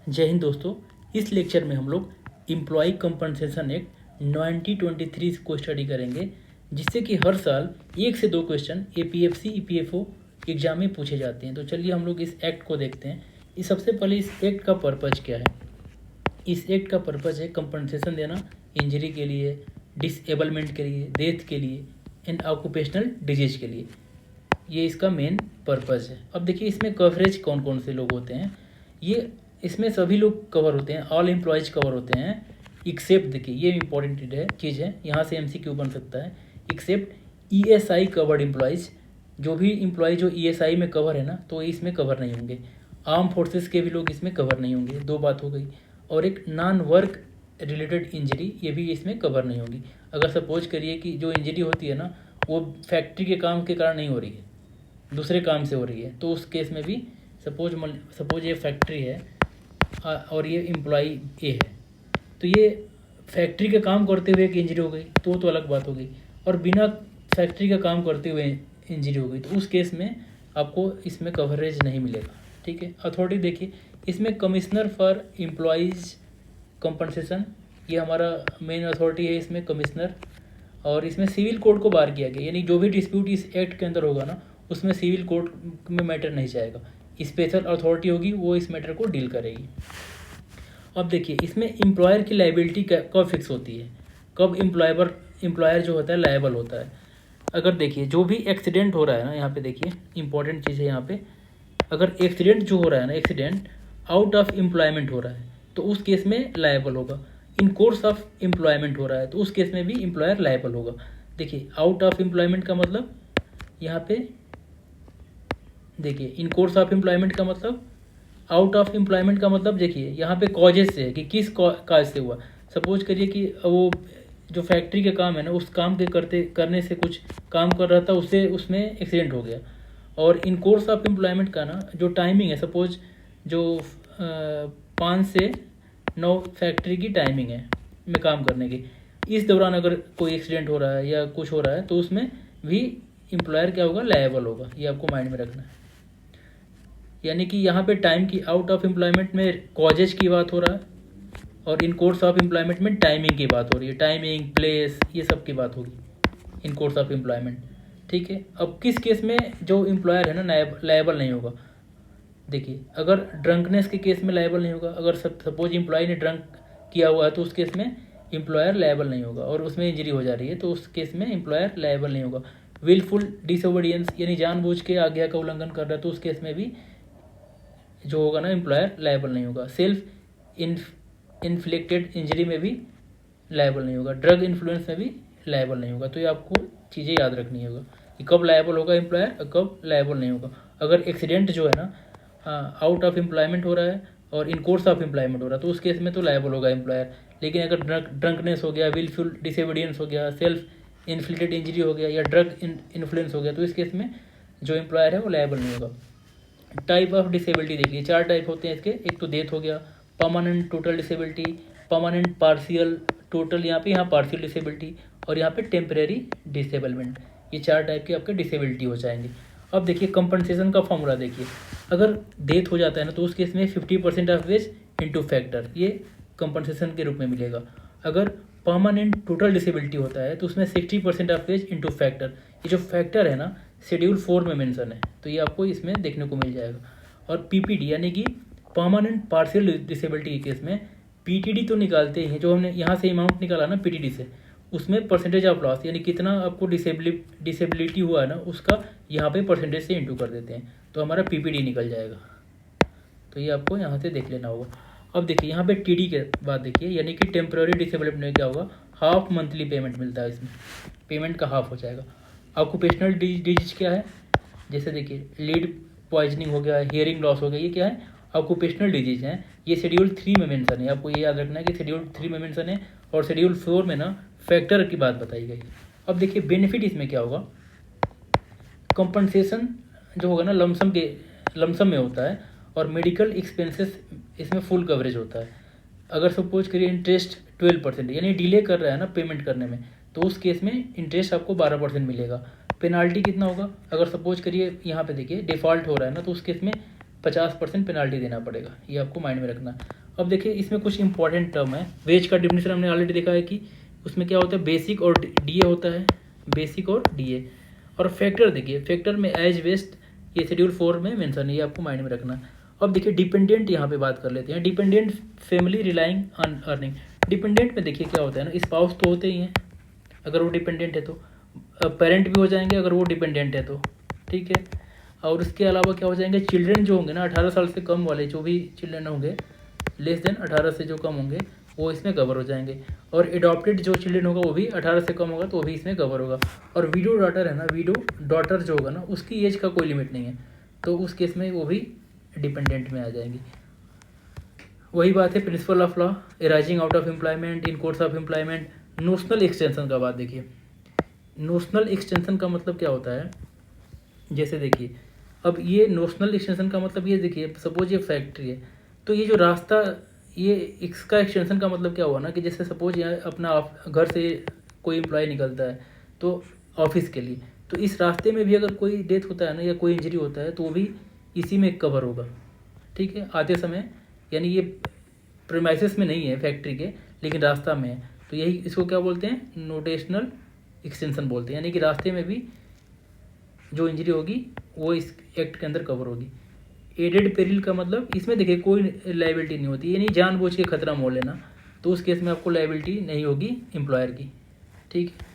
जय हिंद दोस्तों। इस लेक्चर में हम लोग एम्प्लॉय कंपनसेशन एक्ट 1923 को स्टडी करेंगे, जिससे कि हर साल 1 से 2 क्वेश्चन एपीएफसी ईपीएफओ एग्जाम में पूछे जाते हैं। तो चलिए हम लोग इस एक्ट को देखते हैं। इस सबसे पहले इस एक्ट का पर्पज़ क्या है। इस एक्ट का पर्पज़ है कंपनसेशन देना इंजरी के लिए, डिसेबलमेंट के लिए, डेथ के लिए एंड ऑक्यूपेशनल डिजीज के लिए। ये इसका मेन पर्पज़ है। अब देखिए इसमें कवरेज कौन कौन से लोग होते हैं। ये इसमें सभी लोग कवर होते हैं, ऑल एम्प्लॉयज़ कवर होते हैं, एक्सेप्ट, देखिए ये इंपॉर्टेंट चीज़ है, यहाँ से एमसीक्यू बन सकता है, एक्सेप्ट ईएसआई कवर्ड एम्प्लॉयज़। जो भी एम्प्लॉय जो ईएसआई में कवर है ना, तो इसमें कवर नहीं होंगे। आर्म फोर्सेस के भी लोग इसमें कवर नहीं होंगे, दो बात हो गई। और एक नॉन वर्क रिलेटेड इंजरी, ये भी इसमें कवर नहीं होगी। अगर सपोज करिए कि जो इंजरी होती है ना, वो फैक्ट्री के काम के कारण नहीं हो रही है, दूसरे काम से हो रही है, तो उस केस में भी सपोज ये फैक्ट्री है और ये एम्प्लॉई ए है, तो ये फैक्ट्री का काम करते हुए एक इंजरी हो गई तो अलग बात हो गई। और बिना फैक्ट्री का काम करते हुए इंजरी हो गई, तो उस केस में आपको इसमें कवरेज नहीं मिलेगा। ठीक है। अथॉरिटी देखिए, इसमें कमिश्नर फॉर एम्प्लॉयज़ कंपनसेशन, ये हमारा मेन अथॉरिटी है इसमें, कमिश्नर। और इसमें सिविल कोड को बाहर किया गया, यानी जो भी डिस्प्यूट इस एक्ट के अंदर होगा ना, उसमें सिविल कोड में मैटर नहीं जाएगा। स्पेशल अथॉरिटी होगी, वो इस मैटर को डील करेगी। अब देखिए इसमें एम्प्लॉयर की लाइबिलिटी कब फिक्स होती है, कब एम्प्लॉयर जो होता है लायबल होता है। अगर देखिए जो भी एक्सीडेंट हो रहा है ना, यहाँ पे देखिए इंपॉर्टेंट चीज़ है यहाँ पे, अगर एक्सीडेंट जो हो रहा है ना, एक्सीडेंट आउट ऑफ एम्प्लॉयमेंट हो रहा है, तो उस केस में लायबल होगा। इन कोर्स ऑफ एम्प्लॉयमेंट हो रहा है, तो उस केस में भी एम्प्लॉयर लायबल होगा। देखिए आउट ऑफ एम्प्लॉयमेंट का मतलब यहाँ पे देखिए, इन कोर्स ऑफ एम्प्लॉयमेंट का मतलब, आउट ऑफ एम्प्लॉयमेंट का मतलब देखिए यहाँ पे कॉजेज से है कि किस काज से हुआ। सपोज करिए कि वो जो फैक्ट्री का काम है ना, उस काम के करने से कुछ काम कर रहा था, उससे उसमें एक्सीडेंट हो गया। और इन कोर्स ऑफ एम्प्लॉयमेंट का ना जो टाइमिंग है, सपोज जो 5 से 9 फैक्ट्री की टाइमिंग है में काम करने की, इस दौरान अगर कोई एक्सीडेंट हो रहा है या कुछ हो रहा है, तो उसमें भी एम्प्लॉयर क्या होगा, लायबल होगा। ये आपको माइंड में रखना है। यानी कि यहाँ पे टाइम की, आउट ऑफ एम्प्लॉयमेंट में कॉजेज की बात हो रहा है, और इन कोर्स ऑफ एम्प्लॉयमेंट में टाइमिंग की बात हो रही है। टाइमिंग, प्लेस, ये सब की बात होगी इन कोर्स ऑफ एम्प्लॉयमेंट। ठीक है। अब किस केस में जो एम्प्लॉयर है ना लायबल नहीं होगा। देखिए अगर ड्रंकनेस के केस में लायबल नहीं होगा। अगर सपोज एम्प्लॉय ने ड्रंक किया हुआ है, तो उस केस में एम्प्लॉयर लायबल नहीं होगा, और उसमें इंजरी हो जा रही है, तो उस केस में एम्प्लॉयर लायबल नहीं होगा। विलफुल डिसोबीडियंस, यानी जानबूझ के आज्ञा का उल्लंघन कर रहा है, तो उस केस में भी जो होगा ना, एम्प्लॉयर लायबल नहीं होगा। सेल्फ इन्फ्लिक्टेड इंजरी में भी लायबल नहीं होगा। ड्रग इन्फ्लुएंस में भी लायबल नहीं होगा। तो ये आपको चीज़ें याद रखनी होगा कि कब लायबल होगा एम्प्लॉयर और कब लायबल नहीं होगा। अगर एक्सीडेंट जो है ना, हाँ, आउट ऑफ एम्प्लॉयमेंट हो रहा है और इन कोर्स ऑफ एम्प्लॉयमेंट हो रहा है, तो उस केस में तो लायबल होगा एम्प्लॉयर। लेकिन अगर ड्रंकनेस हो गया, विलफुल डिसोबीडियंस हो गया, सेल्फ इन्फ्लिक्टेड इंजरी हो गया, या ड्रग इन्फ्लुएंस हो गया, तो इस केस में जो एम्प्लॉयर है वो लायबल नहीं होगा। टाइप ऑफ डिसेबिलिटी देखिए, 4 टाइप होते हैं इसके। एक तो डेथ हो गया, permanent total disability, permanent partial total, यहाँ पार्शियल डिसेबिलिटी, और यहाँ पे टेम्परेरी डिसेबलमेंट। ये 4 टाइप के आपके डिसेबिलिटी हो जाएंगे। अब देखिए कंपनसेशन का फॉर्मूला देखिए, अगर डेथ हो जाता है ना, तो उस केस में 50% ऑफ वेज इंटू फैक्टर, ये कंपनसेशन के रूप में मिलेगा। अगर परमानेंट टोटल डिसेबिलिटी होता है, तो उसमें 60% ऑफ वेज इंटू फैक्टर। ये जो फैक्टर है ना, शेड्यूल 4 में मेंशन है, तो ये आपको इसमें देखने को मिल जाएगा। और पीपीडी यानी कि परमानेंट पार्शियल डिसेबिलिटी के केस में पीटीडी तो निकालते हैं, जो हमने यहाँ से अमाउंट निकाला ना पीटीडी से, उसमें परसेंटेज ऑफ लॉस, यानी कितना आपको डिसेबिलिटी हुआ है ना, उसका यहाँ पे परसेंटेज से इंटू कर देते हैं, तो हमारा पीपीडी निकल जाएगा। तो ये आपको यहाँ से देख लेना होगा। अब देखिए यहाँ पे टीडी के बाद देखिए, यानी कि टेम्प्रेरी डिसेबलमेंट में क्या होगा, हाफ मंथली पेमेंट मिलता है, इसमें पेमेंट का हाफ हो जाएगा। ऑक्यूपेशनल डिजीज क्या है, जैसे देखिए लीड पॉइजनिंग हो गया, हियरिंग लॉस हो गया, ये क्या है, ऑक्यूपेशनल डिजीज हैं। ये शेड्यूल 3 में मेंशन है, आपको ये याद रखना है कि शेड्यूल 3 में मेंशन है, और शेड्यूल 4 में ना फैक्टर की बात बताई गई। अब देखिए बेनिफिट इसमें क्या होगा, कंपनसेशन जो होगा ना लमसम में होता है, और मेडिकल एक्सपेंसेस इसमें फुल कवरेज होता है। अगर सपोज करिए इंटरेस्ट 12%, यानी डिले कर रहा है ना पेमेंट करने में, तो उस केस में इंटरेस्ट आपको 12% मिलेगा। पेनाल्टी कितना होगा, अगर सपोज करिए यहाँ पे देखिए डिफ़ॉल्ट हो रहा है ना, तो उस केस में 50% पेनाल्टी देना पड़ेगा, ये आपको माइंड में रखना। अब देखिए इसमें कुछ इंपॉर्टेंट टर्म है। वेज का डिफिनेशन हमने ऑलरेडी देखा है कि उसमें क्या होता है, बेसिक और डीए होता है, बेसिक और डीए। और फैक्टर देखिए, फैक्टर में एज वेस्ट, ये शेड्यूल 4 में मेंशन है, ये आपको माइंड में रखना। अब देखिए डिपेंडेंट यहाँ पे बात कर लेते हैं। Dependent family relying on earning. Dependent में देखिए क्या होता है ना, स्पाउस तो होते ही हैं अगर वो डिपेंडेंट है तो, पेरेंट भी हो जाएंगे अगर वो डिपेंडेंट है तो, ठीक है। और उसके अलावा क्या हो जाएंगे, चिल्ड्रन जो होंगे ना 18 साल से कम वाले, जो भी चिल्ड्रन होंगे लेस देन 18 से जो कम होंगे वो इसमें कवर हो जाएंगे। और एडॉप्टेड जो चिल्ड्रन होगा वो भी 18 से कम होगा तो वो भी इसमें कवर होगा। और वीडो डॉटर है ना, वीडो डॉटर जो होगा ना उसकी एज का कोई लिमिट नहीं है, तो उस केस में वो भी डिपेंडेंट में आ जाएंगी। वही बात है principle of law, arising out of employment, in course of employment. Notional extension का बात देखिए, नोशनल एक्सटेंशन का मतलब क्या होता है, जैसे देखिए अब ये नोशनल एक्सटेंशन का मतलब ये देखिए, सपोज ये फैक्ट्री है तो ये जो रास्ता, ये इसका एक्सटेंशन का मतलब क्या हुआ ना कि जैसे सपोज यहाँ अपना घर से कोई एम्प्लॉय निकलता है तो ऑफिस के लिए, तो इस रास्ते में भी अगर कोई डेथ होता है ना या कोई इंजरी होता है तो वो भी इसी में कवर होगा, ठीक है, आते समय। यानी ये प्रीमाइसेस में नहीं है फैक्ट्री के, लेकिन रास्ता में है, तो यही इसको क्या बोलते हैं, नोटेशनल एक्सटेंशन बोलते हैं। यानी कि रास्ते में भी जो इंजरी होगी वो इस एक्ट के अंदर कवर होगी। एडेड पेरिल का मतलब इसमें देखिए कोई लाइबिलिटी नहीं होती, यानी जानबूझ के खतरा मोल लेना, तो उस केस में आपको लाइबिलिटी नहीं होगी एम्प्लॉयर की, ठीक है।